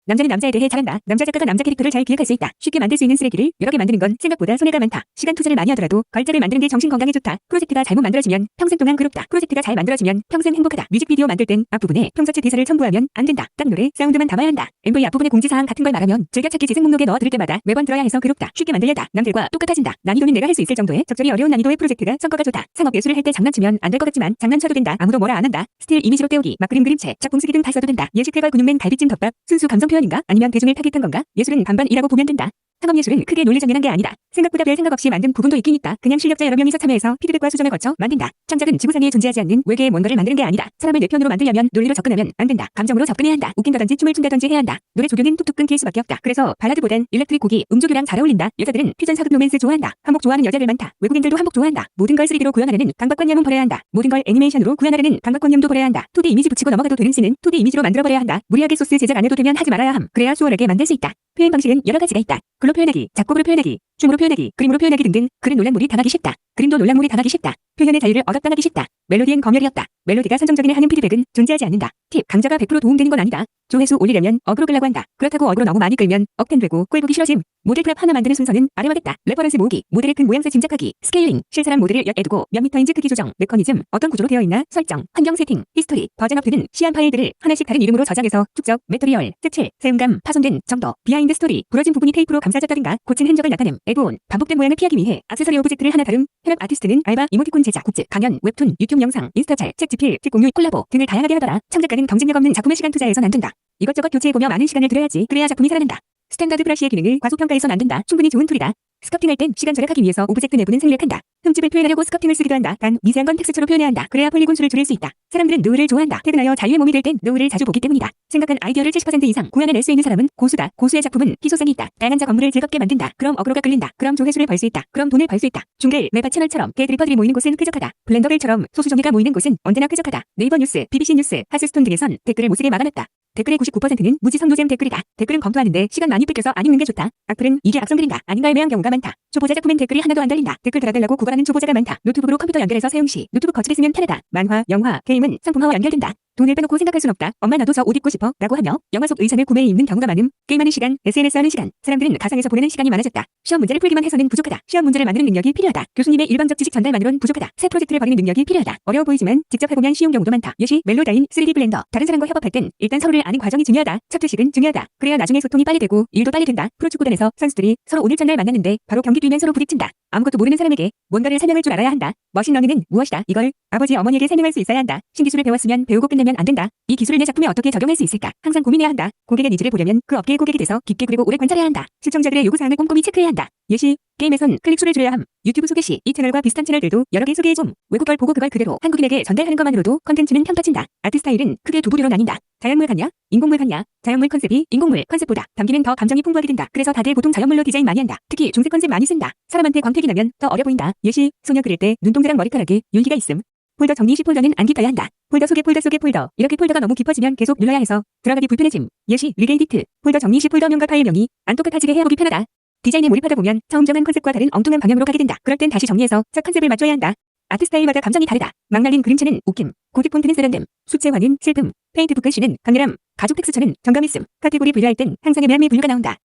남자는 남자에 대해 잘한다. 남자 작가가 남자 캐릭터를 잘 기획할 수 있다. 쉽게 만들 수 있는 쓰레기를 여러 개 만드는 건 생각보다 손해가 많다. 시간 투자를 많이 하더라도 걸작을 만드는 게 정신 건강에 좋다. 프로젝트가 잘못 만들어지면 평생 동안 괴롭다. 프로젝트가 잘 만들어지면 평생 행복하다. 뮤직비디오 만들 땐 앞부분에 평자체 대사를 첨부하면 안 된다. 딱 노래, 사운드만 담아야 한다. MV 앞부분에 공지사항 같은 걸 말하면 즐겨찾기 재생 목록에 넣어 들을 때마다 매번 들어야 해서 괴롭다. 쉽게 만들려다. 남들과 똑같아진다. 난이도는 내가 할 수 있을 정도의 적절히 어려운 난이도의 프로젝트가 성과가 좋다. 상업 예술을 할 때 장난치면 안 될 것 같지만 장난쳐도 된다. 아무도 뭐라 안 한다. 스틸 이미지로 때우기, 막 그림체, 작품 쓰기 등 다 써도 된다. 예시 칼과 근육맨 갈비찜 덮밥, 순수 감성 표현인가? 아니면 대중을 타깃한 건가? 예술은 반반이라고 보면 된다. 상업예술은 크게 논리정연한 게 아니다. 생각보다 별 생각 없이 만든 부분도 있긴 있다. 그냥 실력자 여러 명이서 참여해서 피드백과 수정을 거쳐 만든다. 창작은 지구상에 존재하지 않는 외계의 뭔가를 만드는 게 아니다. 사람을 내 편으로 만들려면 논리로 접근하면 안 된다. 감정으로 접근해야 한다. 웃긴다든지 춤을 춘다든지 해야 한다. 노래 조교는 툭툭 끊길 수밖에 없다. 그래서 발라드보단 일렉트릭 곡이 음조교랑 잘 어울린다. 여자들은 퓨전 사극 로맨스 좋아한다. 한복 좋아하는 여자들 많다. 외국인들도 한복 좋아한다. 모든 걸 3D로 구현하려는 강박관념은 버려야 한다. 모든 걸 애니메이션으로 구현하려는 강박관념도 버려야 한다. 2D 이미지 붙이고 넘어가도 되는 씬은 2D 이미지로 만들어버려야 한다. 무리하게 소스 제작 안 해도 되면 하지 말아야 함. 그래야 수월하게 만들 수 있다. 표현 방식은 여러 가지가 있다. 글로 표현하기, 작곡으로 표현하기, 춤으로 표현하기, 그림으로 표현하기 등등. 글은 논란물이 당하기 쉽다. 그림도 논란물이 당하기 쉽다. 표현의 자유를 억압당하기 쉽다. 멜로디엔 검열이 없다. 멜로디가 선정적이네 하는 피드백은 존재하지 않는다. 팁, 강자가 100% 도움되는 건 아니다. 조회수 올리려면 어그로 끌라고 한다. 그렇다고 어그로 너무 많이 끌면 억텐되고 꼴보기 싫어짐. 모델 클럽 하나 만드는 순서는 아래와겠다. 레퍼런스 모으기, 모델의 큰 모양새 짐작하기, 스케일링, 실사람 모델을 엿에 두고 몇 미터인지 크기 조정, 메커니즘, 어떤 구조로 되어 있나, 설정, 환경 세팅, 히스토리, 버전업 등은 시안 파일들을 하나씩 다른 이름으로 저장해서 축적, 메터리얼, 색칠, 세음감, 파손된 정도, 비하인드 스토리, 부러진 부분이 테이프로 감싸졌다든가 고친 흔적을 나타냄, 애드온, 반복된 모양을 피하기 위해 액세서리 오브젝트를 하나 다룸, 현업 아티스트는 알바, 이모티콘 제작, 곡즈, 강연, 웹툰, 유튜브 영상, 인스타짤, 책 집필, 책 공유, 콜라보 등을 다양하게 하더라. 창작가는 경쟁력 없는 작품에 시간 투자해선 안 된다. 이것저것 교체해보며 많은 시간을 들여야지. 그래야 작품이 살아난다. 스탠다드 브러쉬의 기능을 과소평가해선 안 된다. 충분히 좋은 툴이다. 스커팅할 땐 시간 절약하기 위해서 오브젝트 내부는 생략한다. 흠집을 표현하려고 스커팅을 쓰기도 한다. 단 미세한 건 텍스처로 표현해야 한다. 그래야 폴리곤 수를 줄일 수 있다. 사람들은 노을을 좋아한다. 퇴근하여 자유의 몸이 될 땐 노을을 자주 보기 때문이다. 생각한 아이디어를 70% 이상 구현해낼 수 있는 사람은 고수다. 고수의 작품은 희소성이 있다. 다양한 작업물을 즐겁게 만든다. 그럼 어그로가 끌린다. 그럼 조회수를 벌 수 있다. 그럼 돈을 벌 수 있다. 중계, 메바 채널처럼 개드리퍼들이 모이는 곳은 쾌적하다. 블렌더글처럼 소수정예가 모이는 곳은 언제나 쾌적하다. 네이버 뉴스, BBC 뉴스, 하스스톤 등에선 댓글을 못쓰게 막아놨다. 댓글의 99%는 무지성노잼 댓글이다. 댓글은 검토하는데 시간 많이 뺏겨서 안 읽는 게 좋다. 악플은 이게 악성글인가 아닌가 애매한 경우가 많다. 초보자 작품엔 댓글이 하나도 안 달린다. 댓글 달아달라고 구걸하는 초보자가 많다. 노트북으로 컴퓨터 연결해서 사용시 노트북 거치대 쓰면 편하다. 만화, 영화, 게임은 상품화와 연결된다. 돈을 빼놓고 생각할 순 없다. 엄마 나도 저 옷 입고 싶어 라고 하며 영화 속 의상을 구매해 입는 경우가 많음. 게임하는 시간, SNS 하는 시간, 사람들은 가상에서 보내는 시간이 많아졌다. 시험 문제를 풀기만 해서는 부족하다. 시험 문제를 만드는 능력이 필요하다. 교수님의 일방적 지식 전달만으론 부족하다. 새 프로젝트를 벌이는 능력이 필요하다. 어려워 보이지만 직접 해보면 쉬운 경우도 많다. 예시, 멜로다인, 3D 블렌더. 다른 사람과 협업할 땐 일단 서로를 아는 과정이 중요하다. 첫 회식은 중요하다. 그래야 나중에 소통이 빨리 되고 일도 빨리 된다. 프로축구단에서 선수들이 서로 오늘 전날 만났는데 바로 경기 뛰면 서로 부딪힌다. 아무것도 모르는 사람에게 뭔가를 설명할 줄 알아야 한다. 머신러닝은 무엇이다. 이걸 아버지 어머니에게 설명할 수 있어야 한다. 신기술을 배웠으면 배우고 끝내면 안 된다. 이 기술을 내 작품에 어떻게 적용할 수 있을까? 항상 고민해야 한다. 고객의 니즈를 보려면 그 업계의 고객이 돼서 깊게 그리고 오래 관찰해야 한다. 시청자들의 요구사항을 꼼꼼히 체크해야 한다. 예시, 게임에선 클릭수를 줄여야 함. 유튜브 소개 시 이 채널과 비슷한 채널들도 여러 개 소개해 좀. 외국어를 보고 그걸 그대로 한국인에게 전달하는 것만으로도 컨텐츠는 평가친다. 아트 스타일은 크게 두 부류로 나뉜다. 자연물 같냐? 인공물 같냐? 자연물 컨셉이 인공물 컨셉보다 담기는 더 감정이 풍부하게 된다. 그래서 다들 보통 자연물로 디자인 많이 한다. 특히 중세 컨셉 많이 쓴다. 사람한테 광택이 나면 더 어려 보인다. 예시, 소녀 그릴 때 눈동자랑 머리카락에 윤기가 있음. 폴더 정리 시 폴더는 안 깊어야 한다. 폴더 속에 폴더 속에 폴더. 이렇게 폴더가 너무 깊어지면 계속 눌러야 해서 들어가기 불편해짐. 예시, 리게이디트. 폴더 정리 시 폴더명과 파일명이 안 똑같아지게 해보기 편하다. 디자인에 몰입하다 보면 처음 정한 컨셉과 다른 엉뚱한 방향으로 가게 된다. 그럴 땐 다시 정리해서 첫 컨셉을 맞춰야 한다. 아트 스타일마다 감정이 다르다. 막 날린 그림체는 웃김, 고딕 폰트는 세련됨, 수채화는 슬픔, 페인트 붓글씨는 강렬함, 가죽 텍스처는 정감있음. 카테고리 분류할 땐 항상 애매함이 분류가 나온다.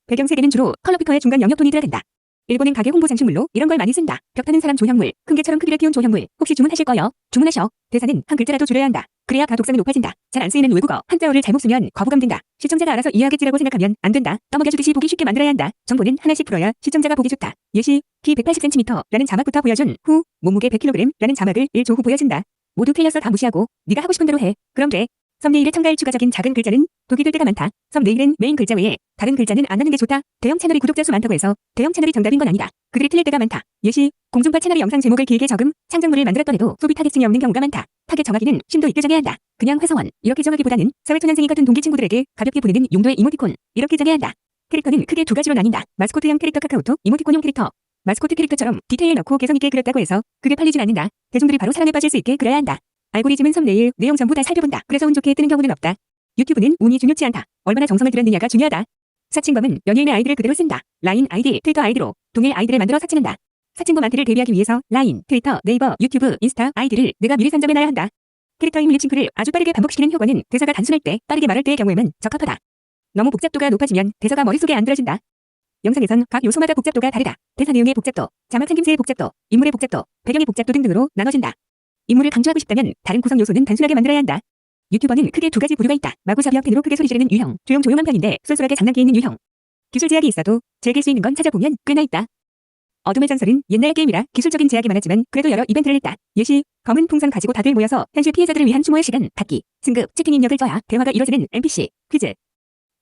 배경 색에는 주로 컬러 피커의 중간 영역톤이 들어간다. 일본은 가게 홍보 장식물로 이런 걸 많이 쓴다. 벽 타는 사람 조형물, 큰 개처럼 크기를 키운 조형물. 혹시 주문하실 거요? 주문하셔. 대사는 한 글자라도 줄여야 한다. 그래야 가독성이 높아진다. 잘 안 쓰이는 외국어, 한자어를 잘못 쓰면 거부감 든다. 시청자가 알아서 이해하겠지라고 생각하면 안 된다. 떠먹여주듯이 보기 쉽게 만들어야 한다. 정보는 하나씩 풀어야 시청자가 보기 좋다. 예시, 키 180cm라는 자막부터 보여준 후, 몸무게 100kg라는 자막을 1조 후 보여준다. 모두 틀렸어 다 무시하고 네가 하고 싶은 대로 해. 그럼 돼. 썸네일에 첨가할 추가적인 작은 글자는 독이 될 때가 많다. 썸네일은 메인 글자 외에 다른 글자는 안 하는 게 좋다. 대형 채널이 구독자 수 많다고 해서 대형 채널이 정답인 건 아니다. 글이 틀릴 때가 많다. 예시, 공중파 채널이 영상 제목을 길게 적음, 창작물을 만들었던 해도 소비 타겟층이 없는 경우가 많다. 타겟 정하기는 심도 있게 정해야 한다. 그냥 회사원 이렇게 정하기보다는 사회초년생이 같은 동기 친구들에게 가볍게 보내는 용도의 이모티콘 이렇게 정해야 한다. 캐릭터는 크게 두 가지로 나뉜다. 마스코트형 캐릭터 카카오톡, 이모티콘용 캐릭터. 마스코트 캐릭터처럼 디테일 넣고 개성 있게 그렸다고 해서 그게 팔리진 않는다. 대중들이 바로 사랑에 빠질 수 있게 그려야 한다. 알고리즘은 썸네일, 내용 전부 다 살펴본다. 그래서 운 좋게 뜨는 경우는 없다. 유튜브는 운이 중요치 않다. 얼마나 정성을 들였느냐가 중요하다. 사칭범은 연예인의 아이디를 그대로 쓴다. 라인 아이디, 트위터 아이디로 동일 아이디를 만들어 사칭한다. 사칭범한테를 대비하기 위해서 라인, 트위터, 네이버, 유튜브, 인스타 아이디를 내가 미리 선점해놔야 한다. 캐릭터 이미지 싱크를 아주 빠르게 반복시키는 효과는 대사가 단순할 때, 빠르게 말할 때의 경우에만 적합하다. 너무 복잡도가 높아지면 대사가 머릿속에 안 들어진다. 영상에선 각 요소마다 복잡도가 다르다. 대사 내용의 복잡도, 자막 생김새의 복잡도, 인물의 복잡도, 배경의 복잡도 등등으로 나눠진다. 인물을 강조하고 싶다면 다른 구성 요소는 단순하게 만들어야 한다. 유튜버는 크게 두 가지 부류가 있다. 마구잡이와 팬으로 크게 소리 지르는 유형, 조용한 편인데 쏠쏠하게 장난기 있는 유형. 기술 제약이 있어도 즐길 수 있는 건 찾아보면 꽤나 있다. 어둠의 전설은 옛날 게임이라 기술적인 제약이 많았지만 그래도 여러 이벤트를 했다. 예시, 검은 풍선 가지고 다들 모여서 현실 피해자들을 위한 추모의 시간, 받기, 승급, 채팅 입력을 줘야 대화가 이뤄지는 NPC, 퀴즈.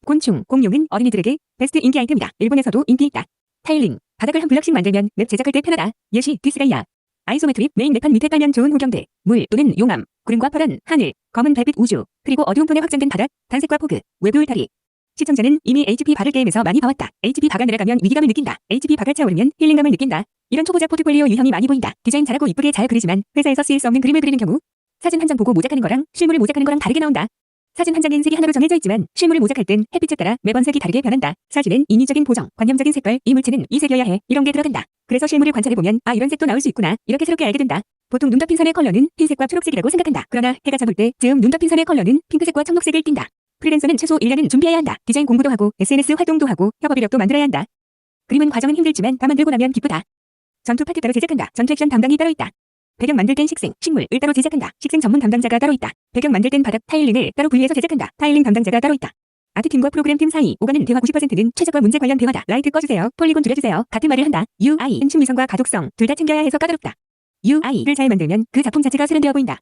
곤충, 공룡은 어린이들에게 베스트 인기 아이템이다. 일본에서도 인기 있다. 타일링, 바닥을 한 블럭씩 만들면 맵 제작할 때 편하다. 예시, 디스가이아. 아이소메트릭, 메인 맵판 밑에 깔면 좋은 호경들, 물 또는 용암, 구름과 파란 하늘, 검은 별빛 우주, 그리고 어두운 톤의 확장된 바닥, 단색과 포그, 외부 울타리. 시청자는 이미 HP 바를 게임에서 많이 봐왔다. HP 바가 내려가면 위기감을 느낀다. HP 바가 차오르면 힐링감을 느낀다. 이런 초보자 포트폴리오 유형이 많이 보인다. 디자인 잘하고 이쁘게 잘 그리지만 회사에서 쓰일 수 없는 그림을 그리는 경우 사진 한 장 보고 모작하는 거랑 실물을 모작하는 거랑 다르게 나온다. 사진 한 장엔 색이 하나로 정해져 있지만 실물을 모작할 땐 햇빛에 따라 매번 색이 다르게 변한다. 사진은 인위적인 보정, 관념적인 색깔, 이 물체는 이 색이어야 해. 이런 게 들어간다. 그래서 실물을 관찰해보면 아 이런 색도 나올 수 있구나. 이렇게 새롭게 알게 된다. 보통 눈 덮인 선의 컬러는 흰색과 초록색이라고 생각한다. 그러나 해가 잡을 때 즈음 눈 덮인 선의 컬러는 핑크색과 청록색을 띈다. 프리랜서는 최소 1년은 준비해야 한다. 디자인 공부도 하고 SNS 활동도 하고 협업 이력도 만들어야 한다. 그림은 과정은 힘들지만 다 만들고 나면 기쁘다. 전투 파트 따로 제작한다. 전투 액션 담당이 따로 있다. 배경 만들 땐 식생, 식물을 따로 제작한다. 식생 전문 담당자가 따로 있다. 배경 만들 땐 바닥 타일링을 따로 분리해서 제작한다. 타일링 담당자가 따로 있다. 아트팀과 프로그램팀 사이 오가는 대화 90%는 최적화 문제 관련 대화다. 라이트 꺼주세요. 폴리곤 줄여주세요. 같은 말을 한다. UI는 친미성과 가독성 둘 다 챙겨야 해서 까다롭다. UI를 잘 만들면 그 작품 자체가 세련되어 보인다.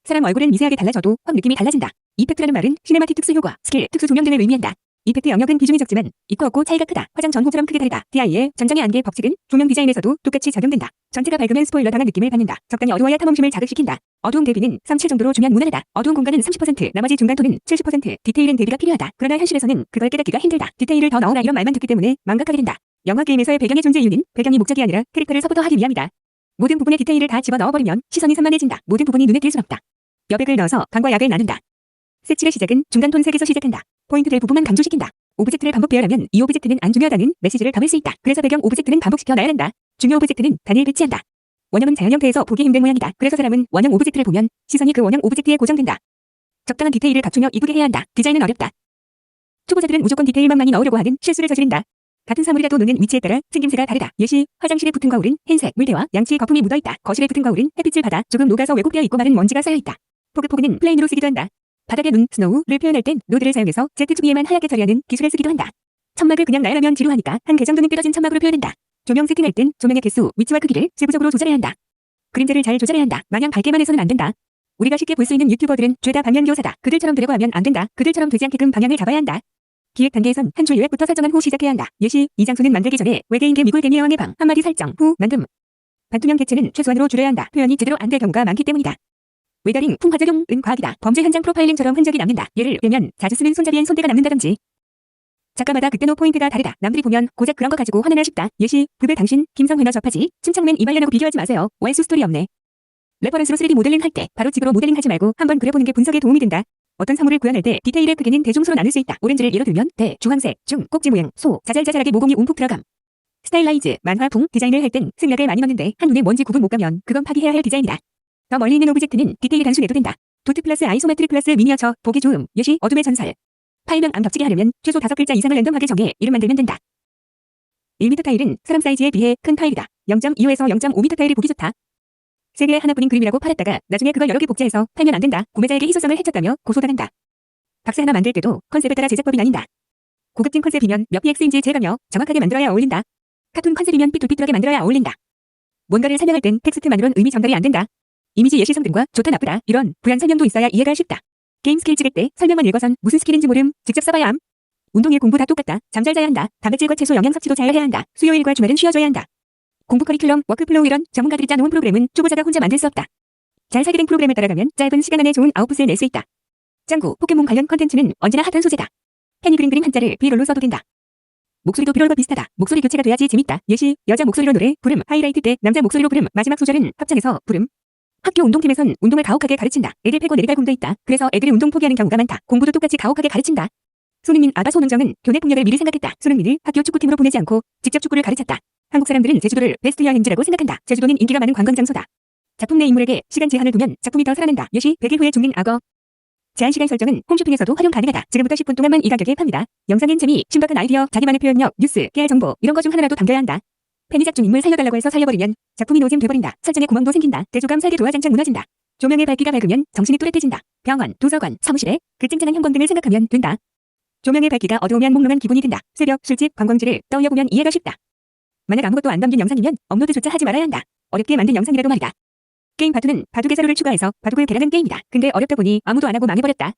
사람 얼굴은 미세하게 달라져도 확 느낌이 달라진다. 이펙트라는 말은 시네마틱 특수 효과, 스킬, 특수 조명 등을 의미한다. 이펙트 영역은 비중이 적지만 있고 없고 차이가 크다. 화장 전후처럼 크게 다르다. DI의 전장의 안개 법칙은 조명 디자인에서도 똑같이 적용된다. 전체가 밝으면 스포일러 당한 느낌을 받는다. 적당히 어두워야 탐험심을 자극시킨다. 어두움 대비는 3, 7 정도로 주면 무난하다. 어두운 공간은 30%, 나머지 중간 톤은 70%, 디테일은 대비가 필요하다. 그러나 현실에서는 그걸 깨닫기가 힘들다. 디테일을 더 넣어라 이런 말만 듣기 때문에 망각하게 된다. 영화 게임에서의 배경의 존재 이유는 배경이 목적이 아니라 캐릭터를 서포터하기 위함이다. 모든 부분에 디테일을 다 집어넣어버리면 시선이 산만해진다. 모든 부분이 눈에 띌 순 없다. 여백을 넣어서 강과 약을 나눈다. 색칠의 시작은 중간 톤 색에서 시작한다. 포인트 될 부분만 강조시킨다. 오브젝트를 반복 배열하면 이 오브젝트는 안 중요하다는 메시지를 담을 수 있다. 그래서 배경 오브젝트는 반복시켜 놔야 한다. 중요 오브젝트는 단일 배치한다. 원형은 자연 형태에서 보기 힘든 모양이다. 그래서 사람은 원형 오브젝트를 보면 시선이 그 원형 오브젝트에 고정된다. 적당한 디테일을 갖추며 이쁘게 해야 한다. 디자인은 어렵다. 초보자들은 무조건 디테일만 많이 넣으려고 하는 실수를 저지른다. 같은 사물이라도 놓는 위치에 따라 생김새가 다르다. 예시, 화장실에 붙은 거울은 흰색, 물대와 양치 거품이 묻어있다. 거실에 붙은 거울은 햇빛을 받아 조금 녹아서 왜곡되어 있고 마른 먼지가 쌓여있다. 포그는 플레인으로 쓰기도 한다. 바닥에 눈, 스노우를 표현할 땐 노드를 사용해서 Z 주위에만 하얗게 처리하는 기술을 쓰기도 한다. 천막을 그냥 나열하면 지루하니까 한 개 정도는 뜯어진 천막으로 표현한다. 조명 세팅할 땐 조명의 개수, 위치와 크기를 세부적으로 조절해야 한다. 그림자를 잘 조절해야 한다. 마냥 밝게만 해서는 안 된다. 우리가 쉽게 볼 수 있는 유튜버들은 죄다 방향교사다. 그들처럼 되려고 하면 안 된다. 그들처럼 되지 않게끔 방향을 잡아야 한다. 기획 단계에선 한 줄 요약부터 설정한 후 시작해야 한다. 예시, 이 장소는 만들기 전에 외계인계 미굴개미 여왕의 방 한마디 설정 후 만듦. 반투명 객체는 최소한으로 줄여야 한다. 표현이 제대로 안 될 경우가 많기 때문이다. 웨더링, 풍화작용은 과학이다. 범죄 현장 프로파일링처럼 흔적이 남는다. 예를 들면 자주 쓰는 손잡이엔 손때가 남는다든지. 작가마다 그때 노 포인트가 다르다. 남들이 보면 고작 그런 거 가지고 화내나 싶다. 예시, 부배 당신, 김성회너 접하지. 침착맨 이발려놓고 비교하지 마세요. 월수 스토리 없네. 레퍼런스로 3D 모델링 할 때 바로 집으로 모델링 하지 말고 한번 그려보는 게 분석에 도움이 된다. 어떤 사물을 구현할 때 디테일의 크기는 대중수로 나눌 수 있다. 오렌지를 예로 들면 대, 주황색, 중, 꼭지 모양, 소, 자잘자잘하게 모공이 움푹 들어감. 스타일라이즈, 만화풍, 디자인을 할 땐 생략을 많이 넣는데 한눈에 먼지 구분 못 가면 그건 파기해야 할 디자인이다. 더 멀리 있는 오브젝트는 디테일이 단순해도 된다. 도트 플러스 아이소메트릭 플러스 미니어처, 보기 좋음, 예시, 어둠의 전설. 파일명 안 겹치게 하려면 최소 5글자 이상을 랜덤하게 정해 이름 만들면 된다. 1m 타일은 사람 사이즈에 비해 큰 타일이다. 0.25에서 0.5m 타일이 보기 좋다. 세계에 하나뿐인 그림이라고 팔았다가 나중에 그걸 여러 개 복제해서 팔면 안 된다. 구매자에게 희소성을 해쳤다며 고소당한다. 박스 하나 만들 때도 컨셉에 따라 제작법이 나뉜다. 고급진 컨셉이면 몇 px인지 재가며 정확하게 만들어야 어울린다. 카툰 컨셉이면 삐뚤삐뚤하게 만들어야 어울린다. 뭔가를 설명할 땐 텍스트만으론 의미 전달이 안 된다. 이미지 예시 성등과 좋다 나쁘다 이런 부연 설명도 있어야 이해가 쉽다. 게임 스킬 찍을 때 설명만 읽어선 무슨 스킬인지 모름 직접 써봐야 함. 운동일 공부 다 똑같다. 잠 잘 자야 한다. 단백질과 채소 영양 섭취도 잘 해야 한다. 수요일과 주말은 쉬어줘야 한다. 공부 커리큘럼, 워크플로우 이런 전문가들이 짜놓은 프로그램은 초보자가 혼자 만들 수 없다. 잘 설계된 프로그램을 따라가면 짧은 시간 안에 좋은 아웃풋을 낼 수 있다. 짱구, 포켓몬 관련 컨텐츠는 언제나 핫한 소재다. 팬이 그린 그림 한자를 비롤로 써도 된다. 목소리도 비롤과 비슷하다. 목소리 교체가 돼야지 재밌다. 예시, 여자 목소리로 노래, 부름, 하이라이트 때 남자 목소리로 부름, 마지막 소절은 합창해서 부름. 학교 운동팀에선 운동을 가혹하게 가르친다. 애들 패고 내리갈 꿈도 있다. 그래서 애들이 운동 포기하는 경우가 많다. 공부도 똑같이 가혹하게 가르친다. 손흥민 아바 손흥정은 교내 폭력을 미리 생각했다. 손흥민을 학교 축구팀으로 보내지 않고 직접 축구를 가르쳤다. 한국 사람들은 제주도를 베스트 여행지라고 생각한다. 제주도는 인기가 많은 관광 장소다. 작품 내 인물에게 시간 제한을 두면 작품이 더 살아난다. 예시, 100일 후에 죽는 악어. 제한시간 설정은 홈쇼핑에서도 활용 가능하다. 지금부터 10분 동안만 이 가격에 팝니다. 영상엔 재미, 신박한 아이디어, 자기만의 표현력, 뉴스, 깨알 정보 이런 거 중 하나라도 담겨야 한다. 팬이 작중 인물 살려달라고 해서 살려버리면 작품이 노잼 돼버린다. 설정에 구멍도 생긴다. 대조감 설계 도화 장착 무너진다. 조명의 밝기가 밝으면 정신이 뚜렷해진다. 병원, 도서관, 사무실에 그 쨍쨍한 형광 등을 생각하면 된다. 조명의 밝기가 어두우면 몽롱한 기분이 든다. 새벽, 술집, 관광지를 떠올려보면 이해가 쉽다. 만약 아무것도 안 담긴 영상이면 업로드조차 하지 말아야 한다. 어렵게 만든 영상이라도 말이다. 게임 바둑은 바둑의 자료를 추가해서 바둑을 계량한 게임이다. 근데 어렵다 보니 아무도 안 하고 망해버렸다.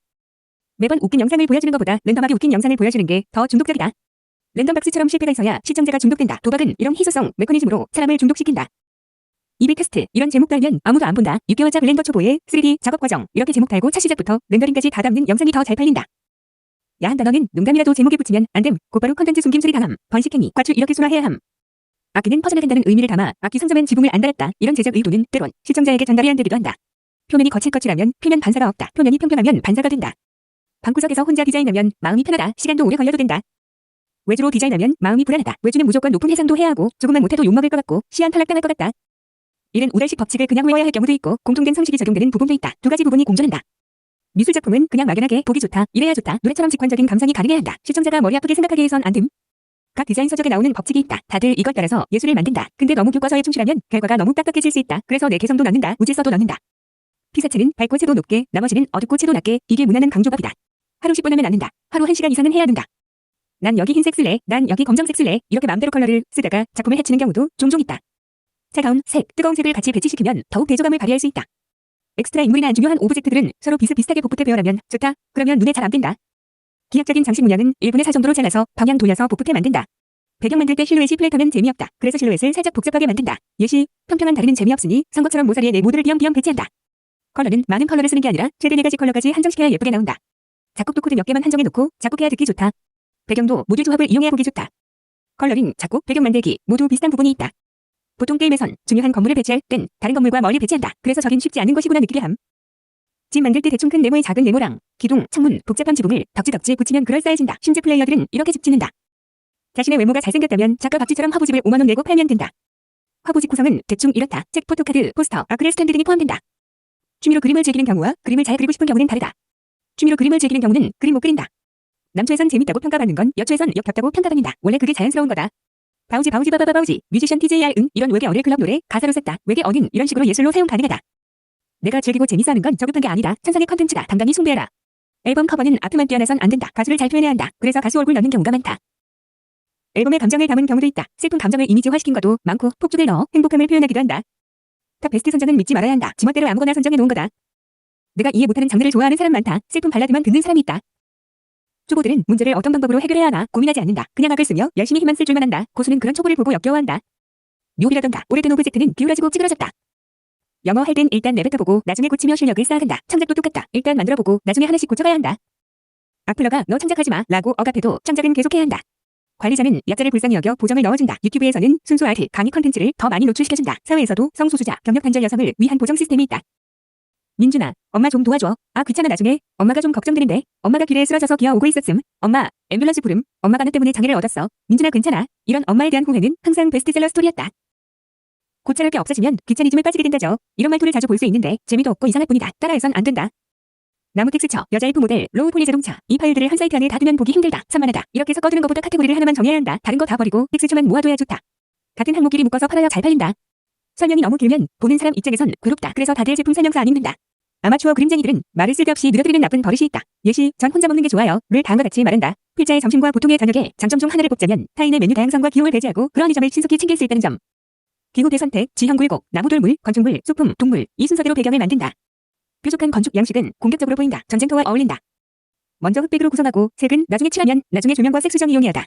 매번 웃긴 영상을 보여주는 것보다 랜덤하게 웃긴 영상을 보여주는 게 더 중독적이다. 랜덤박스처럼 실패가 있어야 시청자가 중독된다. 도박은 이런 희소성 메커니즘으로 사람을 중독시킨다. 200캐스트 이런 제목 달면 아무도 안 본다. 6개월차 블렌더 초보의 3D 작업 과정 이렇게 제목 달고 차 시작부터 렌더링까지 다 담는 영상이 더 잘 팔린다. 야한 단어는 농담이라도 제목에 붙이면 안됨. 곧바로 컨텐츠 숨김소리 당함. 번식행위, 과출 이렇게 순화해야 함. 악기는 퍼져야 된다는 의미를 담아 악기 상점엔 지붕을 안 달았다. 이런 제작 의도는 때론 시청자에게 전달이 안 되기도 한다. 표면이 거칠거칠하면 표면 반사가 없다. 표면이 평평하면 반사가 된다. 방구석에서 혼자 디자인하면 마음이 편하다. 시간도 오래 걸려도 된다. 외주로 디자인하면 마음이 불안하다. 외주는 무조건 높은 해상도 해야 하고 조금만 못해도 욕먹을 것 같고 시한 탈락당할 것 같다. 이런 우달식 법칙을 그냥 외워야 할 경우도 있고 공통된 상식이 적용되는 부분도 있다. 두 가지 부분이 공존한다. 미술작품은 그냥 막연하게 보기 좋다, 이래야 좋다, 노래처럼 직관적인 감상이 가능해야 한다. 시청자가 머리 아프게 생각하게 해선 안 됨. 각 디자인 서적에 나오는 법칙이 있다. 다들 이걸 따라서 예술을 만든다. 근데 너무 교과서에 충실하면 결과가 너무 딱딱해질 수 있다. 그래서 내 개성도 넣는다. 우질서도 넣는다. 피사체는 밝고 채도 높게, 나머지는 어둡고 채도 낮게. 이게 문화는 강조법이다. 하루 10분 하면 안 된다. 하루 1시간 이상은 해야 된다. 난 여기 흰색 쓸래, 난 여기 검정색 쓸래. 이렇게 마음대로 컬러를 쓰다가 작품을 해치는 경우도 종종 있다. 차가운 색, 뜨거운 색을 같이 배치시키면 더욱 대조감을 발휘할 수 있다. 엑스트라 인물이나 중요한 오브젝트들은 서로 비슷비슷하게 복붙해 배열하면 좋다. 그러면 눈에 잘 안 띈다. 기하적인 장식 문양은 1분의 4 정도로 잘라서 방향 돌려서 복붙해 만든다. 배경 만들 때 실루엣이 플랫하면 재미없다. 그래서 실루엣을 살짝 복잡하게 만든다. 예시, 평평한 다리는 재미없으니 선것처럼 모서리에 내 모드를 비엄비엄 배치한다. 컬러는 많은 컬러를 쓰는 게 아니라 최대 4가지 컬러까지 한정시켜야 예쁘게 나온다. 작곡도 코드 몇 개만 한정해놓고 작곡해야 듣기 좋다. 배경도 모듈 조합을 이용해야 보기 좋다. 컬러링, 작곡, 배경 만들기 모두 비슷한 부분이 있다. 보통 게임에선 중요한 건물을 배치할 땐 다른 건물과 멀리 배치한다. 그래서 저긴 쉽지 않은 것이구나 느끼게 함. 집 만들 때 대충 큰 네모의 작은 네모랑 기둥, 창문, 복잡한 지붕을 덕지덕지 붙이면 그럴싸해진다. 심지어 플레이어들은 이렇게 집 짓는다. 자신의 외모가 잘생겼다면 작가 박쥐처럼 화보집을 5만원 내고 팔면 된다. 화보집 구성은 대충 이렇다. 책, 포토카드, 포스터, 아크릴 스탠드 등이 포함된다. 취미로 그림을 즐기는 경우와 그림을 잘 그리고 싶은 경우는 다르다. 취미로 그림을 즐기는 경우는 그림 못 그린다. 남초에선 재밌다고 평가받는 건 여초에선 역겹다고 평가받는다. 원래 그게 자연스러운 거다. 바우지 바우지 바우지 뮤지션 TJR 이런 외계 어릴 클럽 노래 가사로 썼다. 외계 어린 이런 식으로 예술로 사용 가능하다. 내가 즐기고 재밌어하는 건 저급한 게 아니다. 천상의 컨텐츠다. 당당히 숭배해라. 앨범 커버는 아트만 뛰어나선 안 된다. 가수를 잘 표현해야 한다. 그래서 가수 얼굴 넣는 경우가 많다. 앨범에 감정을 담은 경우도 있다. 슬픈 감정을 이미지화시킨 것도 많고 폭죽을 넣어 행복함을 표현하기도 한다. 탑 베스트 선정은 믿지 말아야 한다. 지멋대로 아무거나 선정해 놓은 거다. 내가 이해 못하는 장르를 좋아하는 사람 많다. 슬픈 발라드만 듣는 사람이 있다. 초보들은 문제를 어떤 방법으로 해결해야 하나 고민하지 않는다. 그냥 악을 쓰며 열심히 힘만 쓸 줄만 한다. 고수는 그런 초보를 보고 역겨워한다. 묘비라던가 오래된 오브젝트는 기울어지고 찌그러졌다. 영어 할 땐 일단 내뱉어보고 나중에 고치며 실력을 쌓아간다. 창작도 똑같다. 일단 만들어보고 나중에 하나씩 고쳐가야 한다. 악플러가 너 창작하지 마 라고 억압해도 창작은 계속해야 한다. 관리자는 약자를 불쌍히 여겨 보정을 넣어준다. 유튜브에서는 순수 아트, 강의 컨텐츠를 더 많이 노출시켜준다. 사회에서도 성소수자, 경력 단절 여성을 위한 보정 시스템이 있다. 민준아, 엄마 좀 도와줘. 아 귀찮아 나중에. 엄마가 좀 걱정되는데. 엄마가 길에 쓰러져서 기어오고 있었음. 엄마, 앰뷸런스 부름. 엄마가 나 때문에 장애를 얻었어. 민준아 괜찮아. 이런 엄마에 대한 후회는 항상 베스트셀러 스토리였다. 곧잘할 게 없어지면 귀차니즘에 빠지게 된다죠. 이런 말투를 자주 볼 수 있는데 재미도 없고 이상할 뿐이다. 따라해선 안 된다. 나무 텍스처, 여자 F 모델, 로우 폴리 자동차. 이 파일들을 한 사이트 안에 다 두면 보기 힘들다. 산만하다. 이렇게 섞어두는 것보다 카테고리를 하나만 정해야 한다. 다른 거 다 버리고 텍스처만 모아둬야 좋다. 같은 항목끼리 묶어서 팔아야 잘 팔린다. 설명이 너무 길면 보는 사람 입장에선 괴롭다. 그래서 다들 제품 설명서 안 읽는다. 아마추어 그림쟁이들은 말을 쓸데없이 늘어뜨리는 나쁜 버릇이 있다. 예시, 전 혼자 먹는 게 좋아요. 를 다음과 같이 말한다. 필자의 점심과 보통의 저녁에 장점 중 하나를 뽑자면 타인의 메뉴 다양성과 기호를 배제하고 그러한 점을 신속히 챙길 수 있다는 점. 기호 대선택, 지형굴곡, 나무돌물, 건축물, 소품, 동물 이 순서대로 배경을 만든다. 뾰족한 건축 양식은 공격적으로 보인다. 전쟁터와 어울린다. 먼저 흑백으로 구성하고 색은 나중에 칠하면 나중에 조명과 색 수정 이용해야 한다.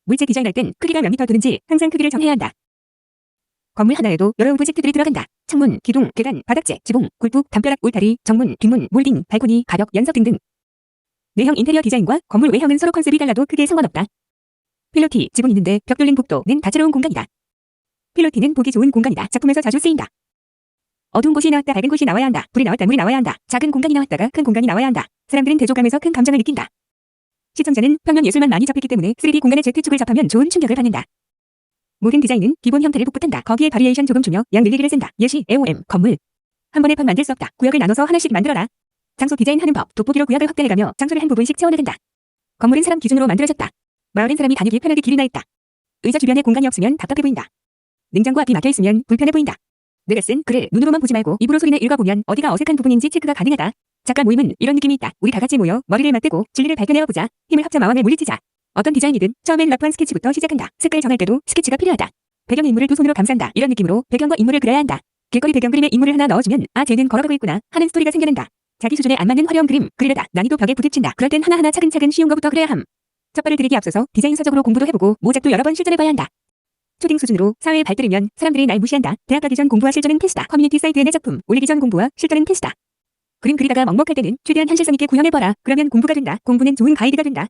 물체 디자인할 땐 크기가 몇 미터 드는지 항상 크기를 정해야 한다. 건물 하나에도 여러 오브젝트들이 들어간다. 창문, 기둥, 계단, 바닥재, 지붕, 굴뚝, 담벼락, 울타리, 정문, 뒷문, 몰딩, 발코니, 가벽, 연석 등등. 내형 인테리어 디자인과 건물 외형은 서로 컨셉이 달라도 크게 상관없다. 필로티, 지붕 있는데 벽 뚫린 복도는 다채로운 공간이다. 필로티는 보기 좋은 공간이다. 작품에서 자주 쓰인다. 어두운 곳이 나왔다 밝은 곳이 나와야 한다. 불이 나왔다 물이 나와야 한다. 작은 공간이 나왔다가 큰 공간이 나와야 한다. 사람들은 대조감에서 큰 감정을 느낀다. 시청자는 평면 예술만 많이 접했기 때문에 3D 공간의 Z축을 접하면 좋은 충격을 받는다. 모든 디자인은 기본 형태를 복붙한다. 거기에 바리에이션 조금 주며 양 늘리기를 쓴다. 예시, AOM, 건물. 한 번에 판 만들 수 없다. 구역을 나눠서 하나씩 만들어라. 장소 디자인하는 법, 돋보기로 구역을 확대해가며 장소를 한 부분씩 채워나간다. 건물은 사람 기준으로 만들어졌다. 마을은 사람이 다니기 편하게 길이 나 있다. 의자 주변에 공간이 없으면 답답해 보인다. 냉장고 앞이 막혀있으면 불편해 보인다. 내가 쓴 글을 눈으로만 보지 말고 입으로 소리내 읽어보면 어디가 어색한 부분인지 체크가 가능하다. 작가 모임은 이런 느낌이 있다. 우리 다 같이 모여 머리를 맞대고 진리를 발견해보자. 힘을 합쳐 마왕을 물리치자. 어떤 디자인이든 처음엔 러프한 스케치부터 시작한다. 색깔 정할 때도 스케치가 필요하다. 배경의 인물을 두 손으로 감싼다. 이런 느낌으로 배경과 인물을 그려야 한다. 길거리 배경 그림에 인물을 하나 넣어주면 아 쟤는 걸어가고 있구나 하는 스토리가 생겨난다. 자기 수준에 안 맞는 화려한 그림 그리려다 난이도 벽에 부딪힌다. 그럴 땐 하나하나 차근차근 쉬운 것부터 그려야 함. 첫 발을 들이기 앞서서 디자인서적으로 공부도 해보고 모작도 여러 번 실전해봐야 한다. 초딩 수준으로 사회에 발들이면 사람들이 날 무시한다. 대학 가기 전 공부와 실전은 필수다. 커뮤니티 사이트에 내 작품 올리기 전 공부와 실전은 필수다. 그림 그리다가 먹먹할 때는 최대한 현실성 있게 구현해봐라. 그러면 공부가 된다. 공부는 좋은 가이드가 된다.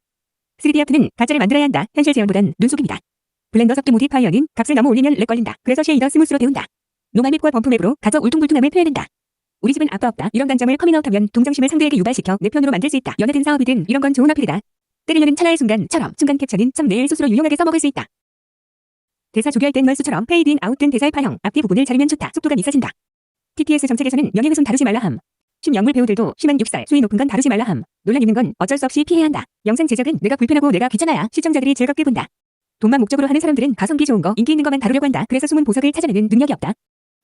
3D 아트는 가짜를 만들어야 한다. 현실 재현보단 눈속임이다. 블렌더 섭드 모디파이어는 값을 너무 올리면 렉 걸린다. 그래서 쉐이더 스무스로 배운다. 노말맵과 범프맵으로 가져 울퉁불퉁함을 표현한다. 우리 집은 아빠 없다. 이런 단점을 커밍아웃하면 동정심을 상대에게 유발시켜 내 편으로 만들 수 있다. 연애든 사업이든 이런 건 좋은 어필이다. 때리려는 찰나의 순간처럼 순간 캡처는 참 내일 스스로 유용하게 써먹을 수 있다. 대사 조교할 땐 멀수처럼 페이드 인 아웃 된 대사의 파형, 앞뒤 부분을 자르면 좋다. 속도가 있어진다. TTS 정책에서는 명예훼손 다루지 말라 함. 심영물 배우들도 심한 육살, 수위 높은 건 다루지 말라 함. 논란 있는 건 어쩔 수 없이 피해야 한다. 영상 제작은 내가 불편하고 내가 귀찮아야 시청자들이 즐겁게 본다. 돈만 목적으로 하는 사람들은 가성비 좋은 거, 인기 있는 것만 다루려고 한다. 그래서 숨은 보석을 찾아내는 능력이 없다.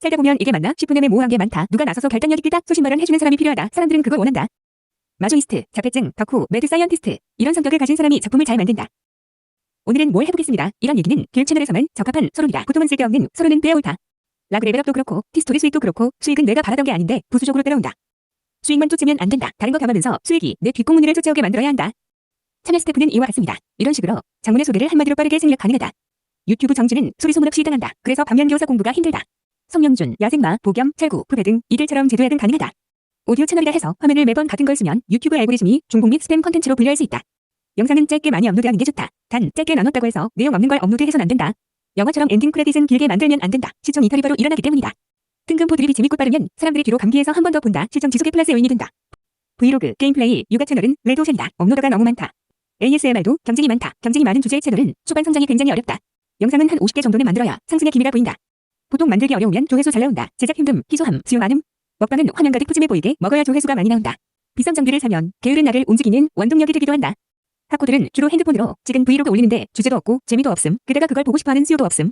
살다 보면 이게 맞나 싶은 놈의 모호한 게 많다. 누가 나서서 결단력 있게 딱 수십 말은 해주는 사람이 필요하다. 사람들은 그걸 원한다. 마조이스트, 자폐증, 덕후, 매드 사이언티스트 이런 성격을 가진 사람이 작품을 잘 만든다. 오늘은 뭘 해보겠습니다. 이런 얘기는 길 채널에서만 적합한 서론이다. 보통은 쓸데없는 서론은 빼야 옳다. 락 레벨업도 그렇고 티스토리 수익도 그렇고 수익은 내가 바라던 게 아닌데 부수적으로 따라온다. 수익만 쫓으면 안 된다. 다른 거 겸하면서 수익이 내 뒷공문을 쫓아오게 만들어야 한다. 참여 스태프는 이와 같습니다. 이런 식으로 장문의 소개를 한마디로 빠르게 생략 가능하다. 유튜브 정지는 소리 소문 없이 당한다. 그래서 반면교사 공부가 힘들다. 성명준, 야생마, 보겸, 찰구, 부배 등 이들처럼 제도약은 가능하다. 오디오 채널이라 해서 화면을 매번 같은 걸 쓰면 유튜브 알고리즘이 중복 및 스팸 컨텐츠로 분류할 수 있다. 영상은 짧게 많이 업로드하는 게 좋다. 단 짧게 나눴다고 해서 내용 없는 걸 업로드해선 안 된다. 영화처럼 엔딩 크레딧은 길게 만들면 안 된다. 시청 이탈이 바로 일어나기 때문이다. 뜬금포 드립이 재밌고 빠르면 사람들이 뒤로 감기해서 한 번 더 본다. 시청 지속에 플러스 요인이 된다. 브이로그, 게임플레이, 육아 채널은 레드오션이다. 업로드가 너무 많다. ASMR도 경쟁이 많다. 경쟁이 많은 주제의 채널은 초반 성장이 굉장히 어렵다. 영상은 한 50개 정도는 만들어야 상승의 기미가 보인다. 보통 만들기 어려우면 조회수 잘 나온다. 제작 힘듦, 희소함, 수요 많음. 먹방은 화면 가득 푸짐해 보이게 먹어야 조회수가 많이 나온다. 비싼 장비를 사면 게으른 나를 움직이는 원동력이 되기도 한다. 학고들은 주로 핸드폰으로 찍은 브이로그 올리는데 주제도 없고 재미도 없음. 게다가 그걸 보고 싶어하는 수요도 없음.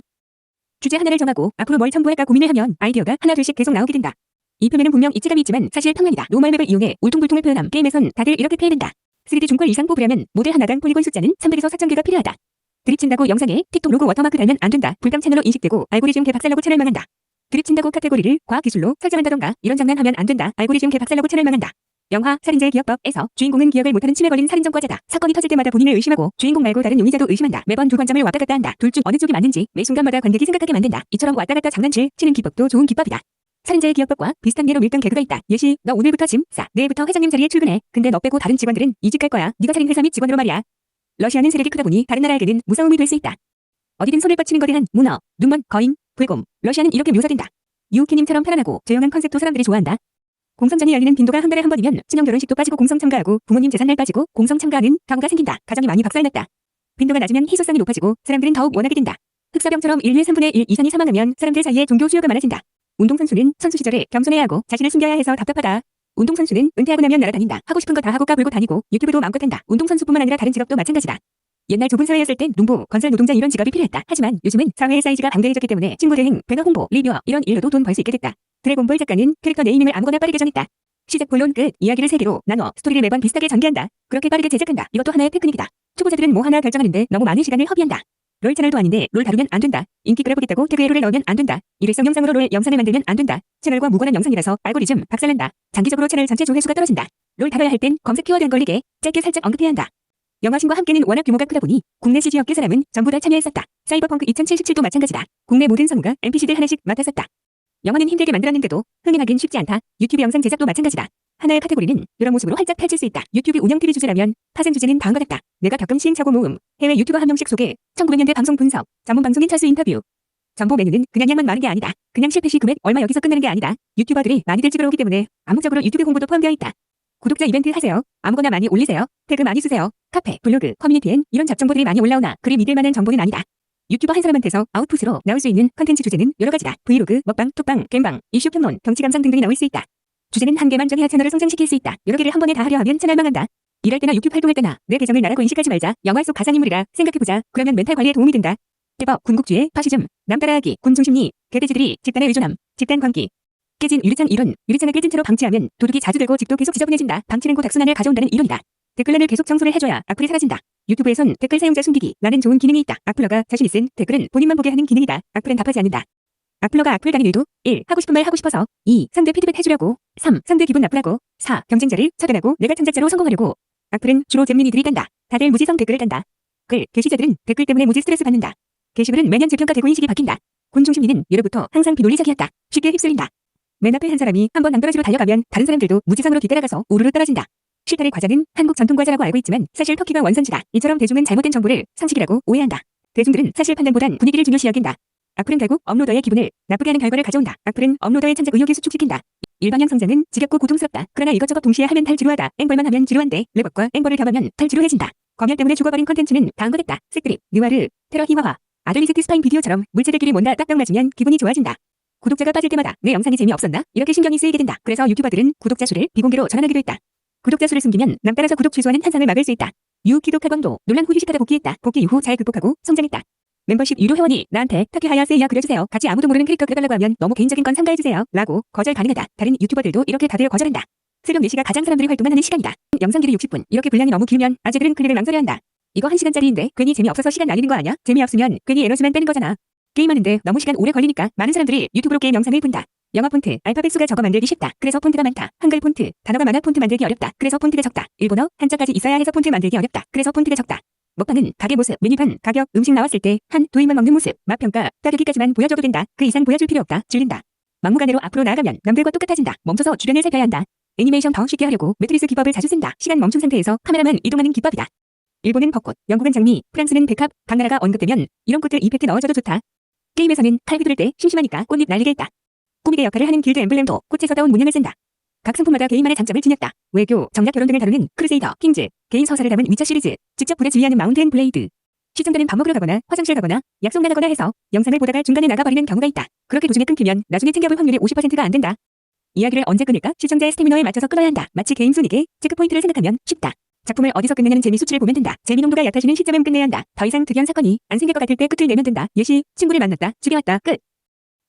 주제 하나를 정하고 앞으로 뭘 첨부할까 고민을 하면 아이디어가 하나 둘씩 계속 나오게 된다. 이 표면은 분명 입체감이 있지만 사실 평면이다. 노말맵을 이용해 울퉁불퉁을 표현함. 게임에선 다들 이렇게 표현한다. 3D 중퀄 이상 뽑으려면 모델 하나당 폴리곤 숫자는 300에서 4,000개가 필요하다. 들이친다고 영상에 틱톡 로고 워터마크 달면 안 된다. 불감 채널로 인식되고 알고리즘 개박살나고 채널 망한다. 들이친다고 카테고리를 과학기술로 설정한다던가 이런 장난하면 안 된다. 알고리즘 개박살나고 채널 망한다. 영화 살인자의 기억법에서 주인공은 기억을 못하는 치매 걸린 살인 전과자다. 사건이 터질 때마다 본인을 의심하고 주인공 말고 다른 용의자도 의심한다. 매번 두 관점을 왔다 갔다 한다. 둘 중 어느 쪽이 맞는지 매 순간마다 관객이 생각하게 만든다. 이처럼 왔다 갔다 장난치는 기법도 좋은 기법이다. 살인자의 기억법과 비슷한 예로 밀당 개그가 있다. 예시, 너 오늘부터 짐 싸. 내일부터 회장님 자리에 출근해. 근데 너 빼고 다른 직원들은 이직 갈 거야. 네가 차린 회사 및 직원으로 말이야. 러시아는 세력이 크다 보니 다른 나라에게는 무서움이 될 수 있다. 어디든 손을 뻗치는 거대한 문어, 눈먼 거인, 불곰. 러시아는 이렇게 묘사된다. 유키님처럼 편안하고 조용한 컨셉도 사람들이 좋아한다. 공성전이 열리는 빈도가 한 달에 한 번이면 친형 결혼식도 빠지고 공성 참가하고 부모님 재산날 빠지고 공성 참가하는 경우가 생긴다. 가정이 많이 박살났다. 빈도가 낮으면 희소성이 높아지고 사람들은 더욱 원하게 된다. 흑사병처럼 인류의 3분의 1 이상이 사망하면 사람들 사이에 종교 수요가 많아진다. 운동선수는 선수 시절에 겸손해야 하고 자신을 숨겨야 해서 답답하다. 운동선수는 은퇴하고 나면 날아다닌다. 하고 싶은 거 다 하고 까불고 다니고 유튜브도 마음껏 한다. 운동선수뿐만 아니라 다른 직업도 마찬가지다. 옛날 좁은 사회였을 땐 농부, 건설 노동자 이런 직업이 필요했다. 하지만 요즘은 사회의 사이즈가 방대해졌기 때문에 친구 대행, 배너 홍보, 리뷰어 이런 일로도 돈 벌 수 있게 됐다. 드래곤볼 작가는 캐릭터 네이밍을 아무거나 빠르게 정했다. 시작 본론 끝 이야기를 3개로 나눠 스토리를 매번 비슷하게 전개한다. 그렇게 빠르게 제작한다. 이것도 하나의 테크닉이다. 초보자들은 뭐 하나 결정하는데 너무 많은 시간을 허비한다. 롤 채널도 아닌데 롤 다루면 안 된다. 인기 끌어보겠다고 태그에 롤을 넣으면 안 된다. 일회성 영상으로 롤 영상을 만들면 안 된다. 채널과 무관한 영상이라서 알고리즘 박살난다. 장기적으로 채널 전체 조회수가 떨어진다. 롤 다뤄야 할 땐 검색 키워드 안 걸리게 짧게 살짝 언급해야 한다. 영화신과 함께는 워낙 규모가 크다 보니 국내 CG 업계 사람은 전부 다 참여했었다. 사이버펑크 2077도 마찬가지다. 국내 모든 성우가 NPC들 하나씩 맡았었다. 영화는 힘들게 만들었는데도 흥행하긴 쉽지 않다. 유튜브 영상 제작도 마찬가지다. 하나의 카테고리는 이런 모습으로 활짝 펼칠 수 있다. 유튜브 운영 TV 주제라면 파생 주제는 다음과 같다. 내가 겪은 시행착오 모음, 해외 유튜버 한 명씩 소개, 1900년대 방송 분석, 전문 방송인 찰수 인터뷰. 정보 메뉴는 그냥 양만 많은 게 아니다. 그냥 실패 시 금액 얼마 여기서 끝나는 게 아니다. 유튜버들이 많이들 찍으러 오기 때문에 암묵적으로 유튜브 홍보도 포함되어 있다. 구독자 이벤트 하세요. 아무거나 많이 올리세요. 태그 많이 쓰세요. 카페, 블로그, 커뮤니티엔 이런 잡정보들이 많이 올라오나 그리 믿을 만한 정보는 아니다. 유튜버 한 사람한테서 아웃풋으로 나올 수 있는 컨텐츠 주제는 여러 가지다. 브이로그, 먹방, 톡방, 겜방, 이슈 평론, 정치 감상 등등이 나올 수 있다. 주제는 한 개만 정해야 채널을 성장시킬 수 있다. 여러 개를 한 번에 다 하려 하면 채널 망한다. 일할 때나 유튜브 활동할 때나 내 계정을 나라고 인식하지 말자. 영화 속 가상인물이라 생각해보자. 그러면 멘탈 관리에 도움이 된다. 대법, 군국주의, 파시즘, 남 따라하기, 군중심리, 개돼지들이 집단의 의존함, 집단 광기. 깨진 유리창 이론, 유리창을 깨진 채로 방치하면 도둑이 자주 들고 집도 계속 지저분해진다. 방치는 곧 악순환을 가져온다는 이론이다. 댓글란을 계속 청소를 해줘야 악플이 사라진다. 유튜브에선 댓글 사용자 숨기기 라는 좋은 기능이 있다. 악플러가 자신이 쓴 댓글은 본인만 보게 하는 기능이다. 악플은 답하지 않는다. 악플러가 악플 다는 이유도 1. 하고 싶은 말 하고 싶어서 2. 상대 피드백 해주려고 3. 상대 기분 나쁘라고 4. 경쟁자를 차단하고 내가 창작자로 성공하려고. 악플은 주로 잼민이들이 단다. 다들 무지성 댓글을 단다. 게시자들은 댓글 때문에 무지 스트레스 받는다. 게시글은 매년 재평가되고 인식이 바뀐다. 군중심리는 예로부터 항상 비논리적이었다. 쉽게 휩쓸린다. 맨 앞에 한 사람이 한 번 낭떠러지로 달려가면 다른 사람들도 무지성으로 뒤따라가서 우르르 떨어진다. 실타래 과자는 한국 전통 과자라고 알고 있지만 사실 터키가 원산지다. 이처럼 대중은 잘못된 정보를 상식이라고 오해한다. 대중들은 사실 판단보단 분위기를 중요시 여긴다. 악플은 결국 업로더의 기분을 나쁘게 하는 결과를 가져온다. 악플은 업로더의 창작 의욕을 수축시킨다. 일반형 성장은 지겹고 고통스럽다. 그러나 이것저것 동시에 하면 탈지루하다. 앵벌만 하면 지루한데 랩업과 앵벌을 겸하면 탈지루해진다. 검열 때문에 죽어버린 컨텐츠는 다음과 같다. 색드립, 느와르, 테러 희화화, 아들리세트 스파인 비디오처럼 물체들끼리 뭔가 딱딱 맞으면 기분이 좋아진다. 구독자가 빠질 때마다 내 영상이 재미없었나? 이렇게 신경이 쓰이게 된다. 그래서 유튜버들은 구독자 수를 비공개로 전환하기로 했다. 구독자 수를 숨기면 남 따라서 구독 취소하는 현상을 막을 수 있다. 유키도 카건도 논란 후 휴식하다 복귀했다. 복귀 이후 잘 극복하고 성장했다. 멤버십 유료 회원이 나한테 터키 하야세이야 그려주세요. 같이 아무도 모르는 캐릭터 그려달라고 하면 너무 개인적인 건 삼가해주세요. 라고 거절 가능하다. 다른 유튜버들도 이렇게 다들 거절한다. 새벽 4시가 가장 사람들이 활동만 하는 시간이다. 영상 길이 60분. 이렇게 분량이 너무 길면 아재들은 클립을 망설여한다. 이거 1시간짜리인데 괜히 재미없어서 시간 날리는 거 아니야? 재미없으면 괜히 에너지만 빼는 거잖아. 게임하는데 너무 시간 오래 걸리니까 많은 사람들이 유튜브로 게임 영상을 본다. 영어 폰트, 알파벳 수가 적어 만들기 쉽다. 그래서 폰트가 많다. 한글 폰트, 단어가 많아 폰트 만들기 어렵다. 그래서 폰트가 적다. 일본어, 한자까지 있어야 해서 폰트 만들기 어렵다. 그래서 폰트가 적다. 먹방은 가게 모습, 메뉴판, 가격, 음식 나왔을 때 한 두 입만 먹는 모습, 맛평가, 따르기까지만 보여줘도 된다. 그 이상 보여줄 필요 없다. 질린다. 막무가내로 앞으로 나아가면 남들과 똑같아진다. 멈춰서 주변을 살펴야 한다. 애니메이션 더 쉽게 하려고 매트리스 기법을 자주 쓴다. 시간 멈춘 상태에서 카메라만 이동하는 기법이다. 일본은 벚꽃, 영국은 장미, 프랑스는 백합, 각 나라가 언급되면 이런 꽃들 이펙트 넣어줘도 좋다. 게임에서는 칼 휘두를 때 심심하니까 꽃잎 날리게 했다. 꾸미개 역할을 하는 길드 엠블렘도 꽃에서 따온 문양을 쓴다. 각 상품마다 개인만의 장점을 지녔다. 외교, 정략 결혼 등을 다루는 크루세이더, 킹즈, 개인 서사를 담은 위쳐 시리즈, 직접 불에 지휘하는 마운트 앤 블레이드. 시청자는 밥 먹으러 가거나 화장실 가거나 약속 나가거나 해서 영상을 보다가 중간에 나가버리는 경우가 있다. 그렇게 도중에 끊기면 나중에 챙겨볼 확률이 50%가 안 된다. 이야기를 언제 끊을까? 시청자의 스태미너에 맞춰서 끊어야 한다. 마치 게임 순위계, 체크 포인트를 생각하면 쉽다. 작품을 어디서 끝내냐는 재미 수치를 보면 된다. 재미 농도가 얕아지는 시점엔 끝내야 한다. 더 이상 특이한 사건이 안 생길 것 같을 때 끝을 내면 된다. 예시, 친구를 만났다, 집에 왔다, 끝.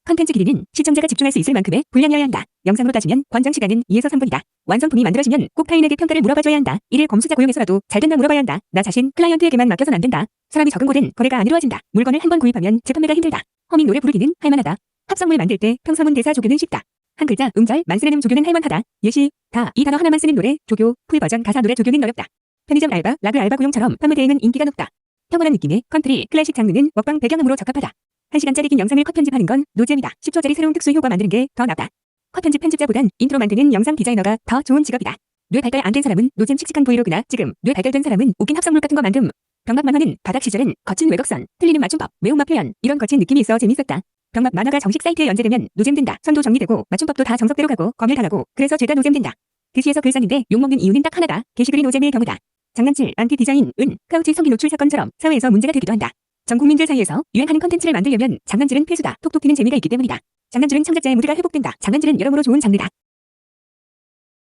컨텐츠 길이는 시청자가 집중할 수 있을 만큼의 분량이어야 한다. 영상으로 따지면 권장 시간은 2에서 3분이다. 완성품이 만들어지면 꼭 타인에게 평가를 물어봐줘야 한다. 일일 검수자 고용해서라도 잘 됐나 물어봐야 한다. 나 자신 클라이언트에게만 맡겨선 안 된다. 사람이 적은 곳엔 거래가 안 이루어진다. 물건을 한 번 구입하면 재판매가 힘들다. 허밍 노래 부르기는 할만하다. 합성물 만들 때 평서문 대사 조교는 쉽다. 한 글자, 음절, 만쓰는 조교는 할만하다. 예시, 다, 이 단어 하나만 쓰는 노래, 조교, 풀버전 가사 노래 조교는 어렵다. 편의점 알바, 라그 알바 고용처럼 판매 대행은 인기가 높다. 평온한 느낌의 컨트리, 클래식 장르는 먹방 배경음으로 적합하다. 1시간짜리 긴 영상을 컷 편집하는 건 노잼이다. 10초짜리 새로운 특수 효과 만드는 게 더 낫다. 컷 편집자보단 인트로 만드는 영상 디자이너가 더 좋은 직업이다. 뇌 발달 안 된 사람은 노잼 칙칙한 브이로그나 지금 뇌 발달된 사람은 웃긴 합성물 같은 거 만듦. 병맛 만화는 바닥 시절은 거친 외곽선, 틀리는 맞춤법, 매운맛 표현 이런 거친 느낌이 있어 재밌었다. 병맛 만화가 정식 사이트에 연재되면 노잼된다. 선도 정리되고 맞춤법도 다 정석대로 가고 검열당하고 그래서 죄다 노잼된다. 대시에서 글 썼는데 욕먹는 이유는 딱 하나다. 게시글이 노잼일 경우다. 장난칠, 안티 디자인, 카우치 성기 노출 사건처럼 사회에서 문제가 되기도 한다. 전 국민들 사이에서 유행하는 컨텐츠를 만들려면 장난질은 필수다. 톡톡 튀는 재미가 있기 때문이다. 장난질은 창작자의 무드가 회복된다. 장난질은 여러모로 좋은 장르다.